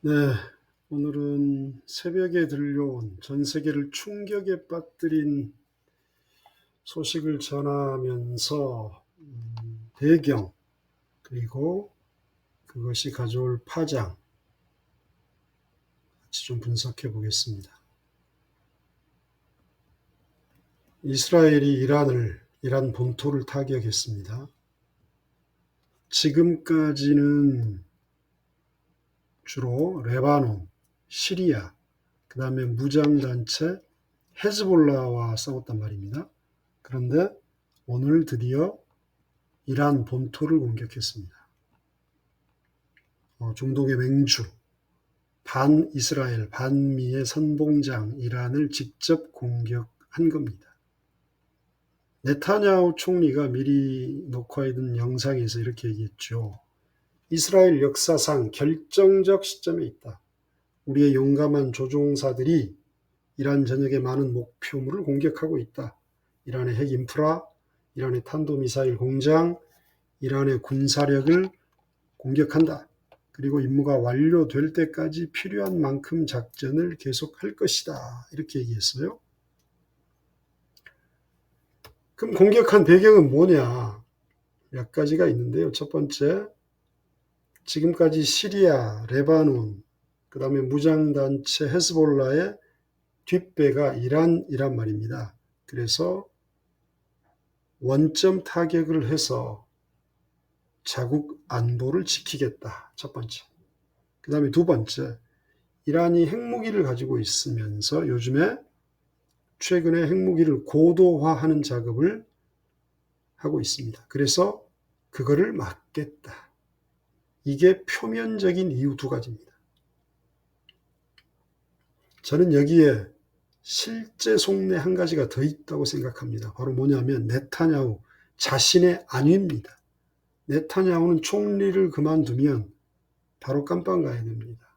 네, 오늘은 새벽에 들려온 전 세계를 충격에 빠뜨린 소식을 전하면서 배경, 그리고 그것이 가져올 파장 같이 좀 분석해 보겠습니다. 이스라엘이 이란 본토를 타격했습니다. 지금까지는 주로 레바논, 시리아, 그 다음에 무장단체 헤즈볼라와 싸웠단 말입니다. 그런데 오늘 드디어 이란 본토를 공격했습니다. 중동의 맹주, 반이스라엘, 반미의 선봉장 이란을 직접 공격한 겁니다. 네타냐후 총리가 미리 녹화해둔 영상에서 이렇게 얘기했죠. 이스라엘 역사상 결정적 시점에 있다. 우리의 용감한 조종사들이 이란 전역의 많은 목표물을 공격하고 있다. 이란의 핵 인프라, 이란의 탄도미사일 공장, 이란의 군사력을 공격한다. 그리고 임무가 완료될 때까지 필요한 만큼 작전을 계속할 것이다. 이렇게 얘기했어요. 그럼 공격한 배경은 뭐냐? 몇 가지가 있는데요. 첫 번째, 지금까지 시리아, 레바논, 그 다음에 무장단체 헤즈볼라의 뒷배가 이란이란 말입니다. 그래서 원점 타격을 해서 자국 안보를 지키겠다. 첫 번째. 그 다음에 두 번째, 이란이 핵무기를 가지고 있으면서 요즘에 최근에 핵무기를 고도화하는 작업을 하고 있습니다. 그래서 그거를 막겠다. 이게 표면적인 이유 두 가지입니다. 저는 여기에 실제 속내 한 가지가 더 있다고 생각합니다. 바로 뭐냐면 네타냐후 자신의 안위입니다. 네타냐후는 총리를 그만두면 바로 깜빵 가야 됩니다.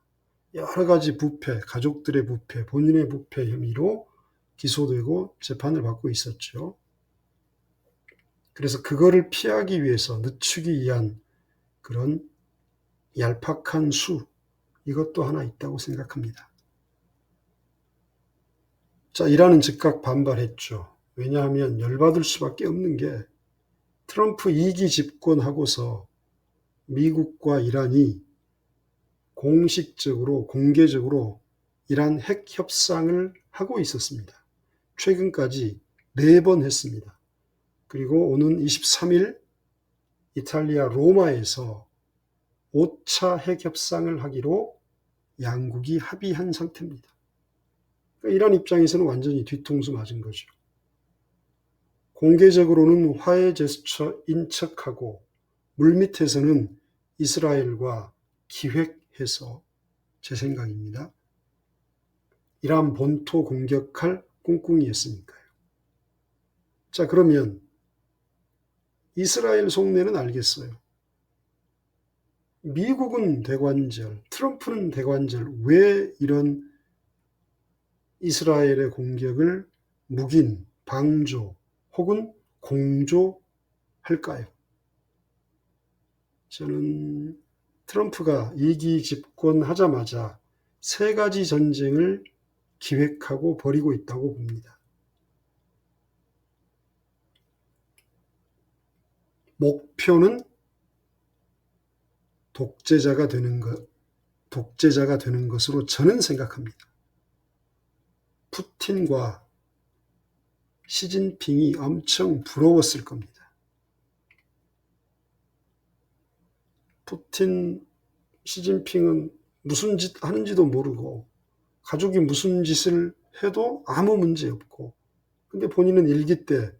여러 가지 부패, 가족들의 부패, 본인의 부패 혐의로 기소되고 재판을 받고 있었죠. 그래서 그거를 피하기 위해서 늦추기 위한 그런 얄팍한 수, 이것도 하나 있다고 생각합니다. 자, 이란은 즉각 반발했죠. 왜냐하면 열받을 수밖에 없는 게 트럼프 2기 집권하고서 미국과 이란이 공식적으로, 공개적으로 이란 핵 협상을 하고 있었습니다. 최근까지 4번 했습니다. 그리고 오는 23일 이탈리아 로마에서 5차 핵 협상을 하기로 양국이 합의한 상태입니다. 그러니까 이란 입장에서는 완전히 뒤통수 맞은 거죠. 공개적으로는 화해 제스처인 척하고 물밑에서는 이스라엘과 기획해서, 제 생각입니다, 이란 본토 공격할 꿍꿍이였으니까요. 자, 그러면 이스라엘 속내는 알겠어요. 미국은 대관절, 트럼프는 대관절, 왜 이런 이스라엘의 공격을 묵인, 방조 혹은 공조할까요? 저는 트럼프가 2기 집권하자마자 3가지 전쟁을 기획하고 벌이고 있다고 봅니다. 목표는 독재자가 되는 것으로 저는 생각합니다. 푸틴과 시진핑이 엄청 부러웠을 겁니다. 푸틴, 시진핑은 무슨 짓 하는지도 모르고 가족이 무슨 짓을 해도 아무 문제 없고, 근데 본인은 1기 때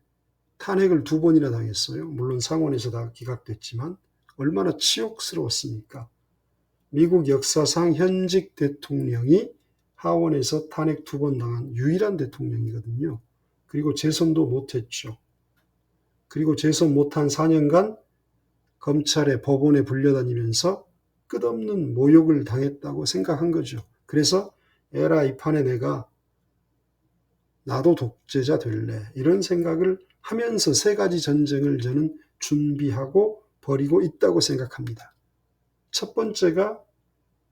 탄핵을 2번이나 당했어요. 물론 상원에서 다 기각됐지만 얼마나 치욕스러웠습니까? 미국 역사상 현직 대통령이 하원에서 탄핵 2번 당한 유일한 대통령이거든요. 그리고 재선도 못했죠. 그리고 재선 못한 4년간 검찰에, 법원에 불려다니면서 끝없는 모욕을 당했다고 생각한 거죠. 그래서 에라, 이 판에 나도 독재자 될래, 이런 생각을 하면서 3가지 전쟁을 저는 준비하고 벌이고 있다고 생각합니다. 첫 번째가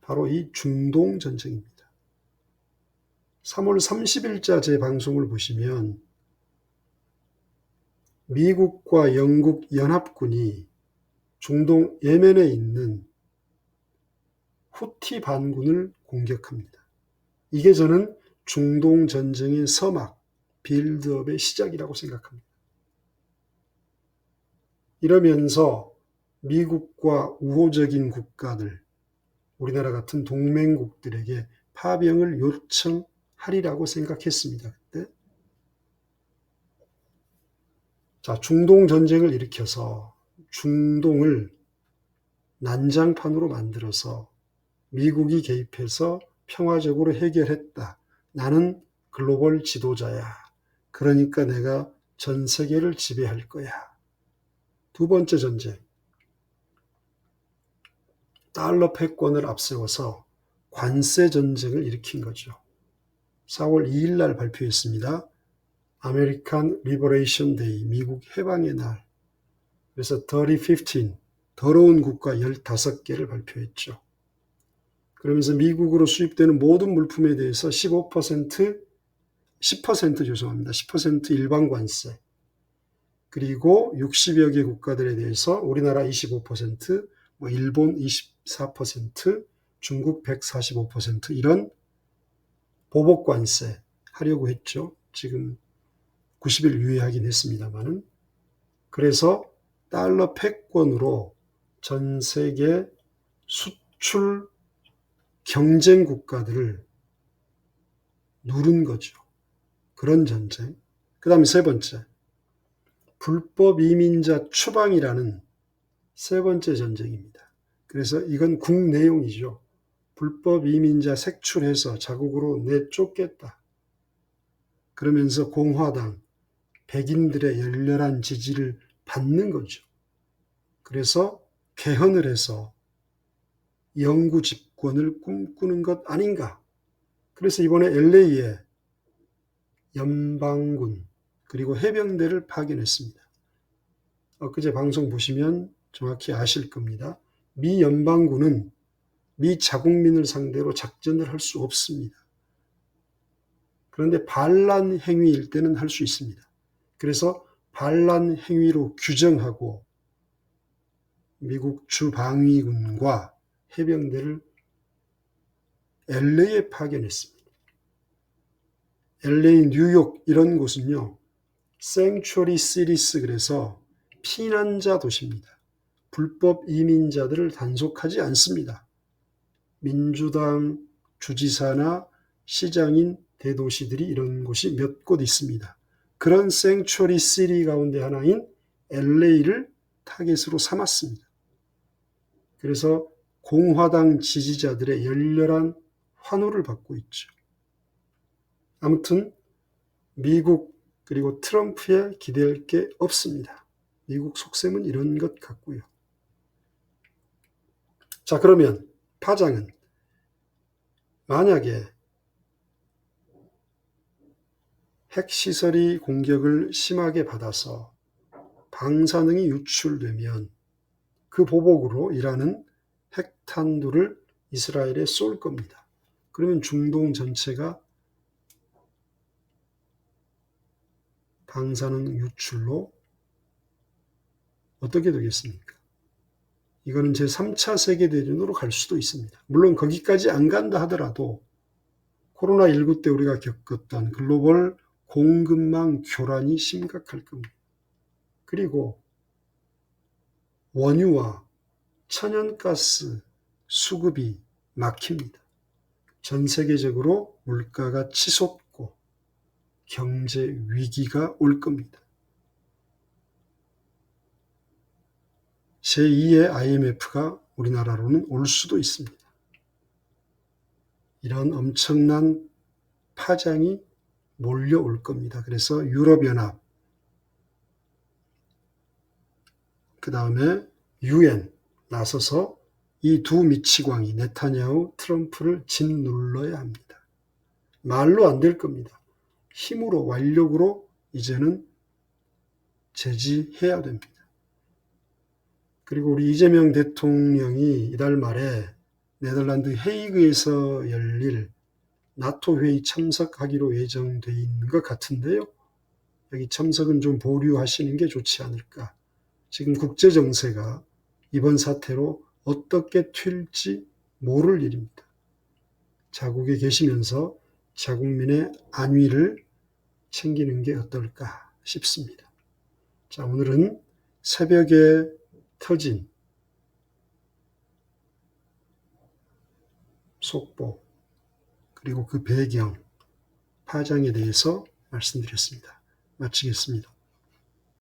바로 이 중동 전쟁입니다. 3월 30일자 제 방송을 보시면 미국과 영국 연합군이 중동 예멘에 있는 후티 반군을 공격합니다. 이게 저는 중동 전쟁의 서막, 빌드업의 시작이라고 생각합니다. 이러면서 미국과 우호적인 국가들, 우리나라 같은 동맹국들에게 파병을 요청하리라고 생각했습니다. 그때. 자, 중동 전쟁을 일으켜서 중동을 난장판으로 만들어서 미국이 개입해서 평화적으로 해결했다. 나는 글로벌 지도자야. 그러니까 내가 전 세계를 지배할 거야. 두 번째 전쟁. 달러 패권을 앞세워서 관세 전쟁을 일으킨 거죠. 4월 2일 날 발표했습니다. American Liberation Day, 미국 해방의 날. 그래서 Dirty 15, 더러운 국가 15개를 발표했죠. 그러면서 미국으로 수입되는 모든 물품에 대해서 10% 죄송합니다. 10% 일반 관세. 그리고 60여 개 국가들에 대해서 우리나라 25%, 일본 24%, 중국 145% 이런 보복 관세 하려고 했죠. 지금 90일 유예하긴 했습니다만은. 그래서 달러 패권으로 전 세계 수출 경쟁 국가들을 누른 거죠. 그런 전쟁. 그 다음에 세 번째, 불법 이민자 추방이라는 세 번째 전쟁입니다. 그래서 이건 국내용이죠. 불법 이민자 색출해서 자국으로 내쫓겠다. 그러면서 공화당, 백인들의 열렬한 지지를 받는 거죠. 그래서 개헌을 해서 영구 집권을 꿈꾸는 것 아닌가. 그래서 이번에 LA에 연방군 그리고 해병대를 파견했습니다. 엊그제 방송 보시면 정확히 아실 겁니다. 미 연방군은 미 자국민을 상대로 작전을 할 수 없습니다. 그런데 반란 행위일 때는 할 수 있습니다. 그래서 반란 행위로 규정하고 미국 주방위군과 해병대를 LA에 파견했습니다. LA, 뉴욕 이런 곳은요. Sanctuary Cities 그래서 피난자 도시입니다. 불법 이민자들을 단속하지 않습니다. 민주당 주지사나 시장인 대도시들이 이런 곳이 몇 곳 있습니다. 그런 Sanctuary City 가운데 하나인 LA를 타겟으로 삼았습니다. 그래서 공화당 지지자들의 열렬한 환호를 받고 있죠. 아무튼 미국 그리고 트럼프에 기대할 게 없습니다. 미국 속셈은 이런 것 같고요. 자, 그러면 파장은 만약에 핵시설이 공격을 심하게 받아서 방사능이 유출되면 그 보복으로 이란은 핵탄두를 이스라엘에 쏠 겁니다. 그러면 중동 전체가 방사능 유출로 어떻게 되겠습니까? 이거는 제3차 세계대전으로 갈 수도 있습니다. 물론 거기까지 안 간다 하더라도 코로나19 때 우리가 겪었던 글로벌 공급망 교란이 심각할 겁니다. 그리고 원유와 천연가스 수급이 막힙니다. 전 세계적으로 물가가 치솟고 경제 위기가 올 겁니다. 제2의 IMF가 우리나라로는 올 수도 있습니다. 이런 엄청난 파장이 몰려올 겁니다. 그래서 유럽연합, 그 다음에 UN 나서서 이 두 미치광이 네타냐후, 트럼프를 짓눌러야 합니다. 말로 안 될 겁니다. 힘으로, 완력으로 이제는 제지해야 됩니다. 그리고 우리 이재명 대통령이 이달 말에 네덜란드 헤이그에서 열릴 나토 회의 참석하기로 예정돼 있는 것 같은데요. 여기 참석은 좀 보류하시는 게 좋지 않을까. 지금 국제 정세가 이번 사태로 어떻게 튈지 모를 일입니다. 자국에 계시면서 자국민의 안위를 챙기는 게 어떨까 싶습니다. 자, 오늘은 새벽에 터진 속보 그리고 그 배경, 파장에 대해서 말씀드렸습니다. 마치겠습니다.